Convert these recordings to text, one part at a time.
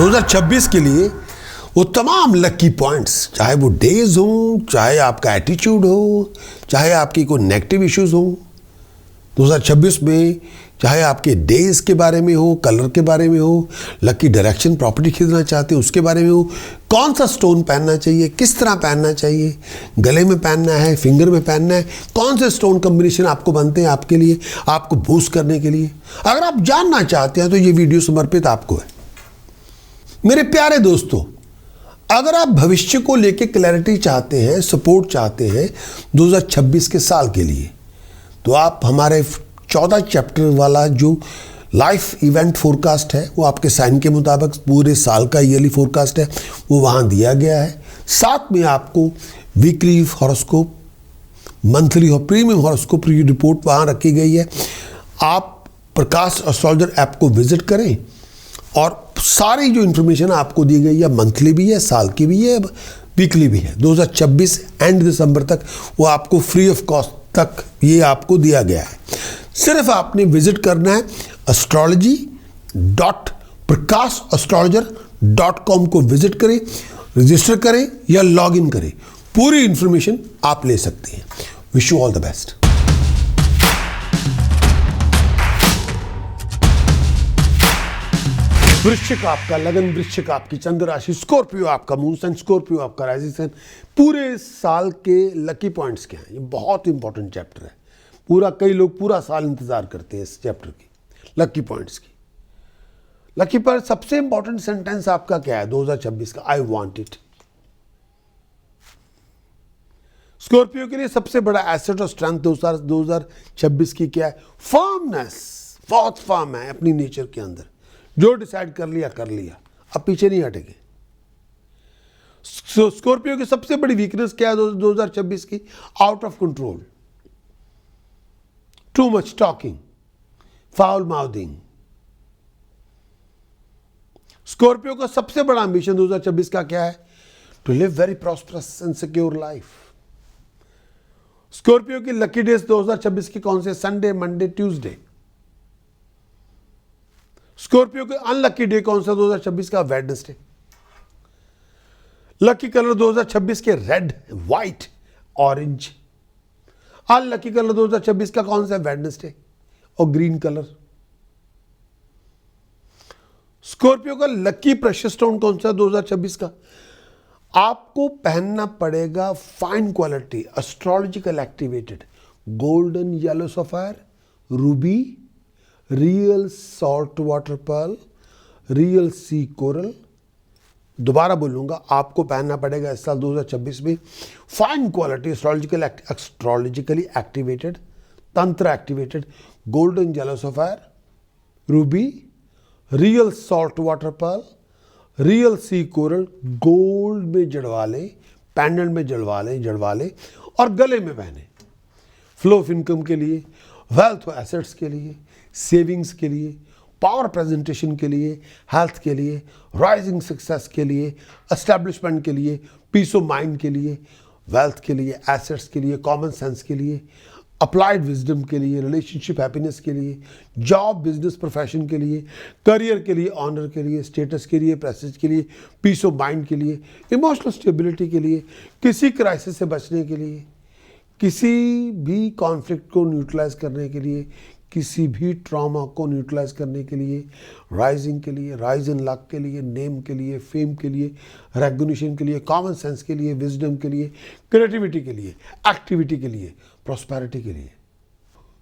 2026 के लिए वो तमाम लकी पॉइंट्स, चाहे वो डेज हो, चाहे आपका एटीट्यूड हो, चाहे आपकी कोई नेगेटिव इश्यूज हो, 2026 में चाहे आपके डेज के बारे में हो, कलर के बारे में हो, लकी डायरेक्शन, प्रॉपर्टी खरीदना चाहते हो उसके बारे में हो, कौन सा स्टोन पहनना चाहिए, किस तरह पहनना चाहिए, गले में पहनना है, फिंगर में पहनना है, कौन से स्टोन कॉम्बिनेशन आपको बनते हैं आपके लिए, आपको बूस्ट करने के लिए, अगर आप जानना चाहते हैं तो ये वीडियो समर्पित आपको है। मेरे प्यारे दोस्तों, अगर आप भविष्य को लेकर क्लैरिटी चाहते हैं, सपोर्ट चाहते हैं 2026 के साल के लिए, तो आप हमारे 14 चैप्टर वाला जो लाइफ इवेंट फोरकास्ट है वो आपके साइन के मुताबिक पूरे साल का ईयरली फोरकास्ट है, वो वहाँ दिया गया है। साथ में आपको वीकली हॉरोस्कोप, मंथली और प्रीमियम हॉरोस्कोप रिपोर्ट वहाँ रखी गई है। आप प्रकाश एस्ट्रोलॉजर ऐप को विजिट करें और सारी जो इन्फॉर्मेशन आपको दी गई है, मंथली भी है, साल की भी है, वीकली भी है, 2026 एंड दिसंबर तक वो आपको फ्री ऑफ कॉस्ट तक ये आपको दिया गया है। सिर्फ आपने विजिट करना है astrology.prakashastrologer.com को विजिट करें, रजिस्टर करें या लॉग इन करें, पूरी इंफॉर्मेशन आप ले सकते हैं। Wish you all the best. वृश्चिक आपका लगन, वृश्चिक आपकी चंद्र राशि, स्कॉर्पियो आपका मून साइन, स्कॉर्पियो आपका राइजिंग साइन। पूरे साल के लकी पॉइंट्स क्या हैं, ये बहुत इंपॉर्टेंट चैप्टर है। कई लोग पूरा साल इंतजार करते हैं इस चैप्टर की, लकी पॉइंट्स की। लकी पर सबसे इंपॉर्टेंट सेंटेंस आपका क्या है 2026 का? I want it. स्कॉर्पियो के लिए सबसे बड़ा एसेट और स्ट्रेंथ 2026 की क्या है? फर्मनेस। बहुत फर्म है अपनी नेचर के अंदर, जो डिसाइड कर लिया, अब पीछे नहीं हटेंगे। स्कॉर्पियो की सबसे बड़ी वीकनेस क्या है 2026 की? Out of control, too much talking, foul mouthing. Scorpio का सबसे बड़ा एम्बिशन 2026 का क्या है? To live very prosperous and secure life. Scorpio की लकी डेज 2026 की कौन से? Sunday, Monday, Tuesday. स्कॉर्पियो के अनलकी डे कौन सा 2026 का? वेडनेसडे। लकी कलर 2026 के red, white, orange. Unlucky colour 2026 का कौन सा? वेडनेसडे और ग्रीन कलर। स्कॉर्पियो का लकी प्रेशियस स्टोन कौन सा 2026 का? आपको पहनना पड़ेगा fine quality, astrological activated golden yellow sapphire, ruby, real salt water pearl, real sea coral. दोबारा बोलूंगा, आपको पहनना पड़ेगा इस साल 2026 में फाइन क्वालिटी एस्ट्रोलॉजिकली एक्टिवेटेड, तंत्र activated golden yellow sapphire, ruby, real salt water pearl, real sea coral, gold में जड़वा लें, पेंडेंट में जड़वा लें और गले में पहने। फ्लो ऑफ इनकम के लिए, वेल्थ और एसेट्स के लिए, सेविंग्स के लिए, पावर प्रेजेंटेशन के लिए, हेल्थ के लिए, राइजिंग सक्सेस के लिए, एस्टैब्लिशमेंट के लिए, पीस ऑफ माइंड के लिए, वेल्थ के लिए, एसेट्स के लिए, कॉमन सेंस के लिए, अप्लाइड विजडम के लिए, रिलेशनशिप हैप्पीनेस के लिए, जॉब बिजनेस प्रोफेशन के लिए, करियर के लिए, ऑनर के लिए, स्टेटस के लिए, प्रेस्टीज के लिए, पीस ऑफ माइंड के लिए, इमोशनल स्टेबिलिटी के लिए, किसी क्राइसिस से बचने के लिए, किसी भी कॉन्फ्लिक्ट को न्यूट्रलाइज करने के लिए, किसी भी ट्रॉमा को न्यूट्रलाइज करने के लिए, राइजिंग के लिए, राइज इन लक के लिए, नेम के लिए, फेम के लिए, रेकग्निशन के लिए, कॉमन सेंस के लिए, विजडम के लिए, क्रिएटिविटी के लिए, एक्टिविटी के लिए, प्रॉस्पेरिटी के लिए।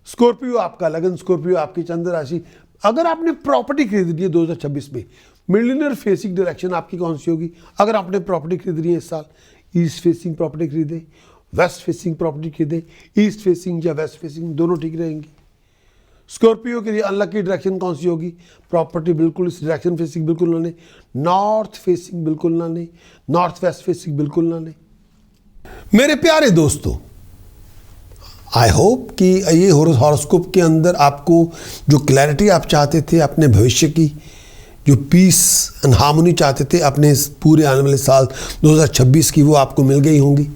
स्कॉर्पियो आपका लगन, स्कॉर्पियो आपकी चंद्र राशि। अगर आपने प्रॉपर्टी खरीदनी है 2026 में, मिलियनियर फेसिंग डायरेक्शन आपकी कौन सी होगी? अगर आपने प्रॉपर्टी खरीदनी है इस साल, ईस्ट फेसिंग प्रॉपर्टी खरीदें, वेस्ट फेसिंग प्रॉपर्टी खरीदें। ईस्ट फेसिंग या वेस्ट फेसिंग दोनों ठीक रहेंगी। स्कॉर्पियो के लिए अनलकी डायरेक्शन कौन सी होगी? प्रॉपर्टी बिल्कुल इस डायरेक्शन फेसिंग बिल्कुल ना लें, नॉर्थ फेसिंग बिल्कुल ना लें, नॉर्थ वेस्ट फेसिंग बिल्कुल ना लें। मेरे प्यारे दोस्तों, आई होप कि ये हॉरोस्कोप के अंदर आपको जो क्लैरिटी आप चाहते थे अपने भविष्य की, जो पीस एंड हार्मोनी चाहते थे अपने इस पूरे आने वाले साल 2026 की, वो आपको मिल गई होंगी।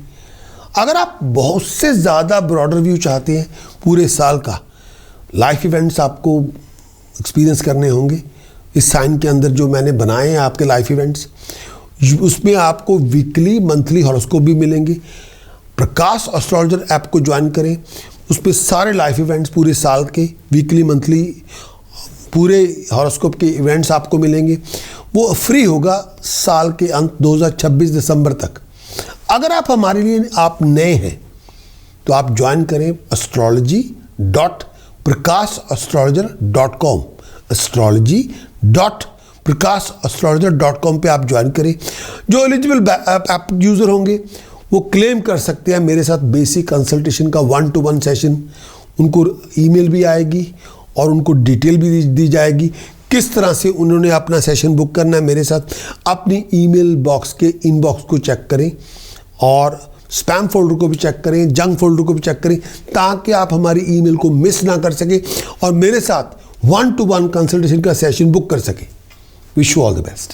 अगर आप बहुत से ज़्यादा ब्रॉडर व्यू चाहते हैं पूरे साल का, लाइफ इवेंट्स आपको एक्सपीरियंस करने होंगे, इस साइन के अंदर जो मैंने बनाए हैं आपके लाइफ इवेंट्स, उसमें आपको वीकली मंथली हॉरोस्कोप भी मिलेंगे। प्रकाश एस्ट्रोलॉजर ऐप को ज्वाइन करें, उस पर सारे लाइफ इवेंट्स पूरे साल के वीकली मंथली पूरे हॉरोस्कोप के इवेंट्स आपको मिलेंगे। वो फ्री होगा साल के अंत 2026 दिसंबर तक। अगर आप हमारे लिए आप नए हैं तो आप ज्वाइन करें astrology.prakashastrologer.com, astrology.prakashastrologer.com पे आप ज्वाइन करें। जो एलिजिबल ऐप यूज़र होंगे वो क्लेम कर सकते हैं मेरे साथ बेसिक कंसल्टेशन का 1-to-1 सेशन। उनको ईमेल भी आएगी और उनको डिटेल भी दी जाएगी किस तरह से उन्होंने अपना सेशन बुक करना है मेरे साथ। अपनी ईमेल बॉक्स के इनबॉक्स को चेक करें और स्पैम फोल्डर को भी चेक करें, जंक फोल्डर को भी चेक करें, ताकि आप हमारी ईमेल को मिस ना कर सके और मेरे साथ 1-to-1 कंसल्टेशन का सेशन बुक कर सके। Wish you all the best.